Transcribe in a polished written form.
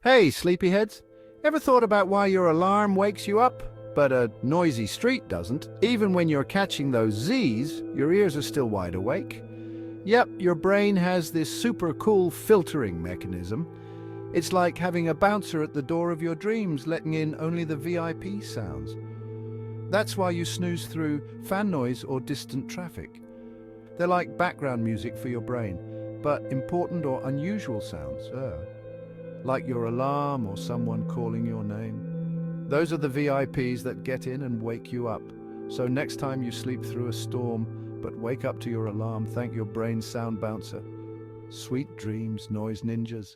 Hey, sleepyheads. Ever thought about why your alarm wakes you up, but a noisy street doesn't? Even when you're catching those Z's, your ears are still wide awake. Yep, your brain has this super cool filtering mechanism. It's like having a bouncer at the door of your dreams, letting in only the VIP sounds. That's why you snooze through fan noise or distant traffic. They're like background music for your brain, but important or unusual sounds, like your alarm or someone calling your name. Those are the VIPs that get in and wake you up. So next time you sleep through a storm, but wake up to your alarm, thank your brain's sound bouncer. Sweet dreams, noise ninjas.